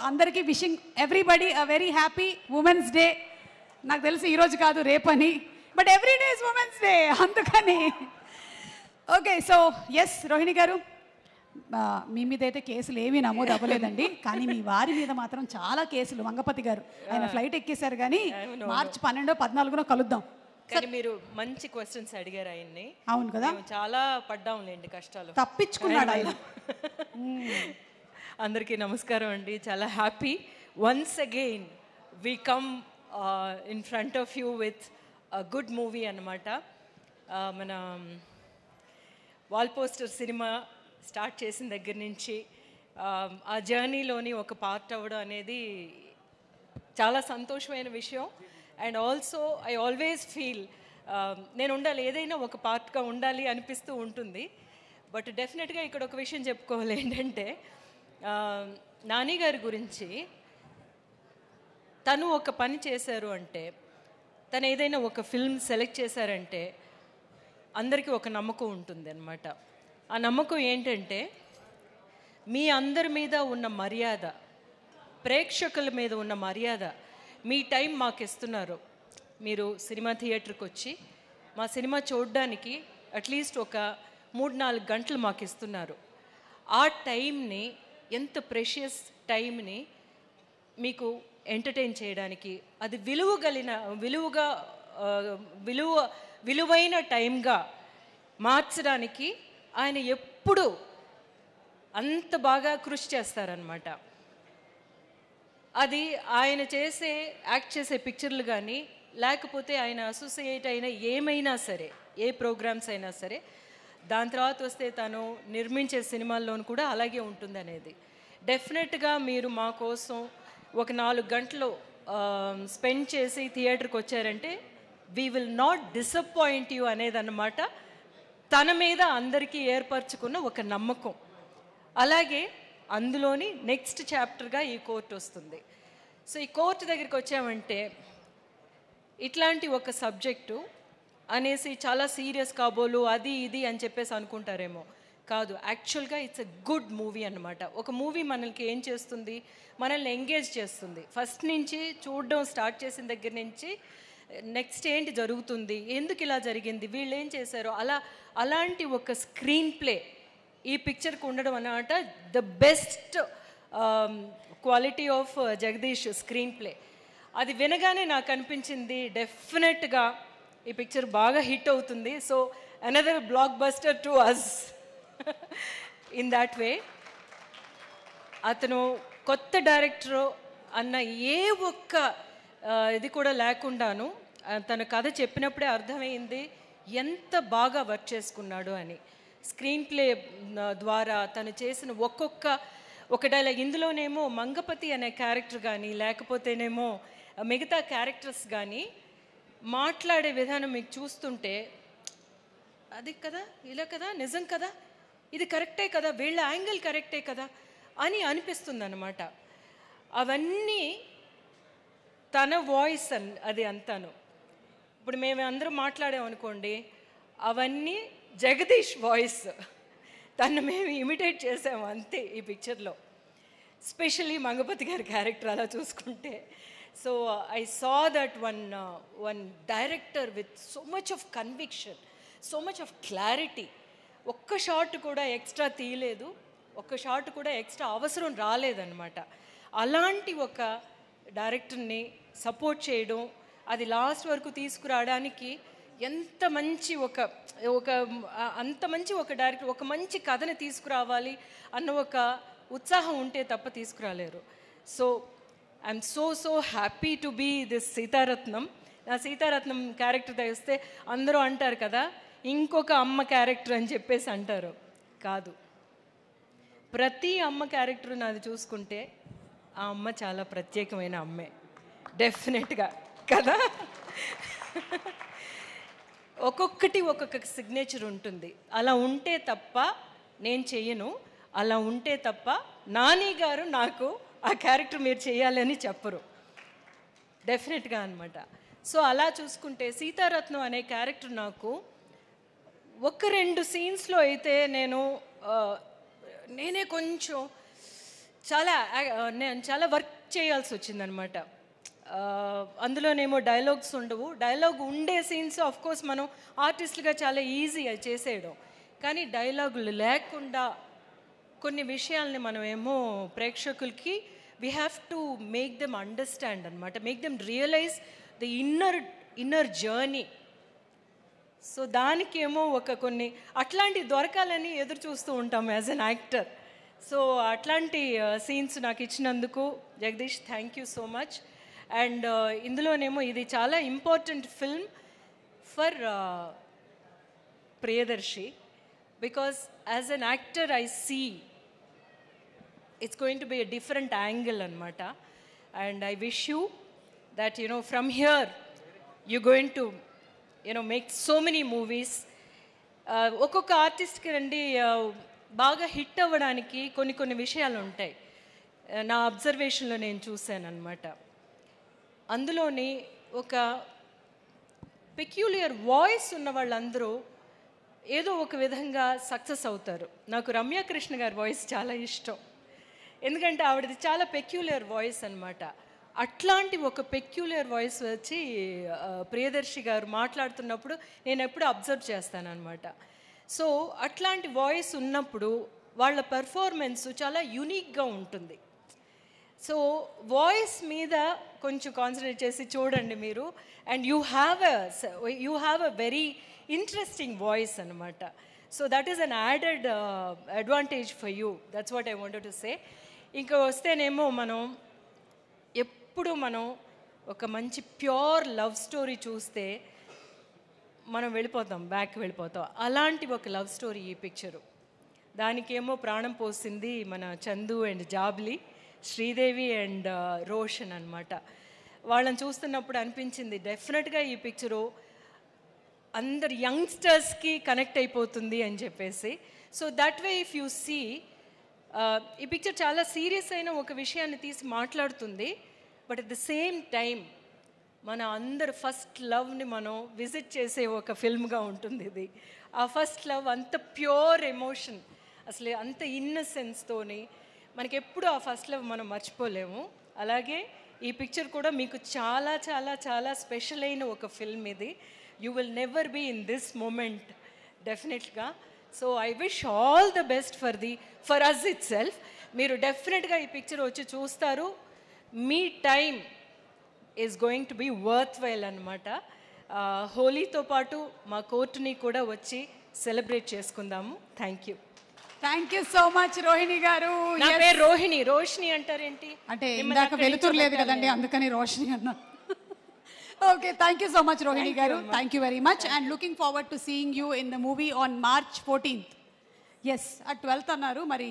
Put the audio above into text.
అందరికీ wishing everybody a very happy women's day. నాకు తెలిసి ఈరోజు కాదు రేపని, but every day is women's day, అందుకని. Okay, so yes Rohini garu, మీ మీద అయితే కేసులు ఏమీ నమోదు అవ్వలేదండి, కానీ మీ వారి మీద మాత్రం చాలా కేసులు. మంగపతి గారు ఆయన ఫ్లైట్ ఎక్కేశారు, కానీ మార్చి 12, 14 కలుద్దాం. కానీ మీరు మంచి క్వశ్చన్స్ అడిగారు ఆయన్ని. అవును కదా, చాలా పడ్డాంలేండి కష్టాలు, తప్పించుకున్నాడు ఆయన. అందరికీ నమస్కారం అండి. చాలా happy once again we come in front of you with good movie అన్నమాట. మన వాల్ పోస్టర్ సినిమా స్టార్ట్ చేసిన దగ్గర నుంచి ఆ జర్నీలోని ఒక పార్ట్ అవ్వడం అనేది చాలా సంతోషమైన విషయం. And also I always feel నేను ఉండాలి, ఏదైనా ఒక పార్ట్గా ఉండాలి అనిపిస్తూ ఉంటుంది. బట్ డెఫినెట్గా ఇక్కడ ఒక విషయం చెప్పుకోవాలి ఏంటంటే, నాని గారి గురించి తను ఒక పని చేశారు అంటే, తను ఏదైనా ఒక ఫిల్మ్ సెలెక్ట్ చేశారంటే అందరికీ ఒక నమ్మకం ఉంటుంది అన్నమాట. ఆ నమ్మకం ఏంటంటే, మీ అందరి మీద ఉన్న మర్యాద, ప్రేక్షకుల మీద ఉన్న మర్యాద, మీ టైం మాకు ఇస్తున్నారు. మీరు సినిమా థియేటర్కి వచ్చి మా సినిమా చూడడానికి అట్లీస్ట్ ఒక 3-4 గంటలు మాకు ఇస్తున్నారు. ఆ టైంని, ఎంత ప్రెషియస్ టైంని మీకు ఎంటర్టైన్ చేయడానికి, అది విలువైన టైంగా మార్చడానికి ఆయన ఎప్పుడు అంత బాగా కృషి చేస్తారనమాట. అది ఆయన యాక్ట్ చేసే పిక్చర్లు కానీ, లేకపోతే ఆయన అసోసియేట్ అయిన ఏమైనా సరే, ఏ ప్రోగ్రామ్స్ అయినా సరే, దాని తర్వాత వస్తే తను నిర్మించే సినిమాల్లోనూ కూడా అలాగే ఉంటుంది అనేది. డెఫినెట్గా మీరు మా కోసం ఒక 4 గంటలు స్పెండ్ చేసి థియేటర్కి వచ్చారంటే we will not disappoint you అనేదన్నమాట తన మీద అందరికీ ఏర్పరచుకున్న ఒక నమ్మకం. అలాగే అందులోని నెక్స్ట్ చాప్టర్గా ఈ కోర్టు వస్తుంది. సో ఈ కోర్టు దగ్గరికి వచ్చామంటే, ఇట్లాంటి ఒక సబ్జెక్టు అనేసి చాలా సీరియస్ కాబోలు అది ఇది అని చెప్పేసి అనుకుంటారేమో. కాదు, యాక్చువల్గా ఇట్స్ ఎ గుడ్ మూవీ అన్నమాట. ఒక మూవీ మనల్ని ఏం చేస్తుంది, మనల్ని ఎంగేజ్ చేస్తుంది. ఫస్ట్ నుంచి చూడడం స్టార్ట్ చేసిన దగ్గర నుంచి నెక్స్ట్ ఏంటి జరుగుతుంది, ఎందుకు ఇలా జరిగింది, వీళ్ళు ఏం చేశారో, అలాంటి ఒక స్క్రీన్ ప్లే ఈ పిక్చర్కి ఉండడం అన్నమాట. The best quality of Jagadish screen play. అది వినగానే నాకు అనిపించింది డెఫినెట్గా ఈ పిక్చర్ బాగా హిట్ అవుతుంది. So another blockbuster to us in that way. అతను కొత్త డైరెక్టర్ అన్న ఏ ఒక్క ఇది కూడా లేకుండాను తన కథ చెప్పినప్పుడే అర్థమైంది ఎంత బాగా వర్క్ చేసుకున్నాడు అని. స్క్రీన్ ప్లే ద్వారా తను చేసిన ఒక డైలాగ్, ఇందులోనేమో మంగపతి అనే క్యారెక్టర్ కానీ, లేకపోతేనేమో మిగతా క్యారెక్టర్స్ కానీ మాట్లాడే విధానం మీకు చూస్తుంటే, అది కదా, ఇలా కదా, నిజం కదా, ఇది కరెక్టే కదా, వీళ్ళ యాంగిల్ కరెక్టే కదా అని అనిపిస్తుంది అన్నమాట. అవన్నీ తన వాయిస్ అది అంతాను. ఇప్పుడు మేము అందరం మాట్లాడామనుకోండి, అవన్నీ జగదీష్ వాయిస్, తను మేము ఇమిటేట్ చేసాము అంతే ఈ పిక్చర్లో. స్పెషల్లీ మంగపతి గారి క్యారెక్టర్ అలా చూసుకుంటే. So I saw that one director with so much of conviction, so much of clarity. ఒక్క షాట్ కూడా ఎక్స్ట్రా తీయలేదు, ఒక్క షాట్ కూడా ఎక్స్ట్రా అవసరం రాలేదన్నమాట. అలాంటి ఒక డైరెక్టర్ని సపోర్ట్ చేయడం, అది లాస్ట్ వరకు తీసుకురావడానికి ఎంత మంచి అంత మంచి ఒక డైరెక్టర్, ఒక మంచి కథని తీసుకురావాలి అన్న ఒక ఉత్సాహం ఉంటే తప్ప తీసుకురాలేరు. So I'm so happy to be this Seetharatnam. నా సీతారత్నం క్యారెక్టర్ తెస్తే అందరూ అంటారు కదా, ఇంకొక అమ్మ క్యారెక్టర్ అని చెప్పేసి అంటారు. కాదు, ప్రతి అమ్మ క్యారెక్టర్ నాది చూసుకుంటే ఆ అమ్మ చాలా ప్రత్యేకమైన అమ్మే, డెఫినెట్గా కదా. ఒక్కొక్కటి ఒక్కొక్క సిగ్నేచర్ ఉంటుంది. అలా ఉంటే తప్ప నేను చెయ్యను, అలా ఉంటే తప్ప నాని గారు నాకు ఆ క్యారెక్టర్ మీరు చేయాలని చెప్పరు, డెఫినెట్గా అనమాట. సో అలా చూసుకుంటే సీతారత్నం అనే క్యారెక్టర్ నాకు 1-2 సీన్స్లో అయితే నేనే కొంచెం నేను చాలా వర్క్ చేయాల్సి వచ్చిందనమాట. అందులోనేమో డైలాగ్స్ ఉండవు. డైలాగ్ ఉండే సీన్స్ ఆఫ్ కోర్స్ మనం ఆర్టిస్టులుగా చాలా ఈజీ అది చేసేయడం. కానీ డైలాగులు లేకుండా కొన్ని విషయాల్ని మనమేమో ప్రేక్షకులకి we have to make them understand అనమాట, make them realise the inner journey. So దానికేమో కొన్ని అట్లాంటివి దొరకాలని ఎదురు చూస్తూ ఉంటాము యాజ్ అన్ యాక్టర్. సో అట్లాంటి సీన్స్ నాకు ఇచ్చినందుకు Jagadish thank you so much. And ఇందులోనేమో ఇది చాలా important film for Priyadarshi, because as an actor I see it's going to be a different angle anamata, and I wish you that from here you're going to make so many movies. ఒక్కొక్క ఆర్టిస్ట్కి రండి బాగా hit అవ్వడానికి కొన్ని విషయాలు ఉంటాయి. నా అబ్జర్వేషన్లో నేను చూశాను అనమాట. అందులోని ఒక పెక్యులియర్ వాయిస్ ఉన్న వాళ్ళందరూ ఏదో ఒక విధంగా సక్సెస్ అవుతారు. నాకు రమ్యకృష్ణ గారి వాయిస్ చాలా ఇష్టం, ఎందుకంటే ఆవిడది చాలా పెక్యులర్ వాయిస్ అనమాట. అట్లాంటి ఒక పెక్యులర్ వాయిస్ వచ్చి ప్రియదర్శి గారు మాట్లాడుతున్నప్పుడు నేను ఎప్పుడు అబ్జర్వ్ చేస్తానన్నమాట. సో అట్లాంటి వాయిస్ ఉన్నప్పుడు వాళ్ళ పెర్ఫార్మెన్స్ చాలా యూనిక్గా ఉంటుంది. సో వాయిస్ మీద కొంచెం కాన్సన్ట్రేట్ చేసి చూడండి మీరు, and you have a very interesting voice అనమాట. So that is an added advantage for you. That's what I wanted to say. ఇంకా వస్తేనేమో ఎప్పుడు మనం ఒక మంచి ప్యూర్ లవ్ స్టోరీ చూస్తే మనం బ్యాక్ వెళ్ళిపోతాం. అలాంటి ఒక లవ్ స్టోరీ ఈ పిక్చరు. దానికేమో ప్రాణం పోసింది మన చందు అండ్ జాబ్లీ, శ్రీదేవి అండ్ రోషన్ అనమాట. వాళ్ళని చూస్తున్నప్పుడు అనిపించింది డెఫినెట్గా ఈ పిక్చరు అందరు యంగ్స్టర్స్కి కనెక్ట్ అయిపోతుంది అని చెప్పేసి. So that way if you see ఈ పిక్చర్ చాలా సీరియస్ అయిన ఒక విషయాన్ని తీసి మాట్లాడుతుంది, but at the same time మన అందరు ఫస్ట్ లవ్ని మనం విజిట్ చేసే ఒక ఫిల్మ్గా ఉంటుంది ఇది. ఆ ఫస్ట్ లవ్ అంత ప్యూర్ ఎమోషన్, అసలు అంత ఇన్నసెన్స్తోని మనకి ఎప్పుడు ఆ ఫస్ట్ లవ్ మనం మర్చిపోలేము. అలాగే ఈ పిక్చర్ కూడా మీకు చాలా చాలా చాలా స్పెషల్ అయిన ఒక ఫిల్మ్ ఇది. You will never be in this moment డెఫినెట్గా. So I wish all the best for us itself. మీరు డెఫినెట్గా ఈ పిక్చర్ వచ్చి చూస్తారు. మీ time is going to be worthwhile అనమాట. హోలీతో పాటు మా కోర్టుని కూడా వచ్చి సెలబ్రేట్ చేసుకుందాము. Thank you so much Rohini garu. నా పేరు రోషిని అంటారేంటి? అంటే ఇందాక వెలుతురు లేదు కదండి, అందుకని రోషిని అన్నా. Okay, thank you so much Rohini garu. Thank you very much, and looking forward to seeing you in the movie on March 14th. Yes, at 12th annaru, mari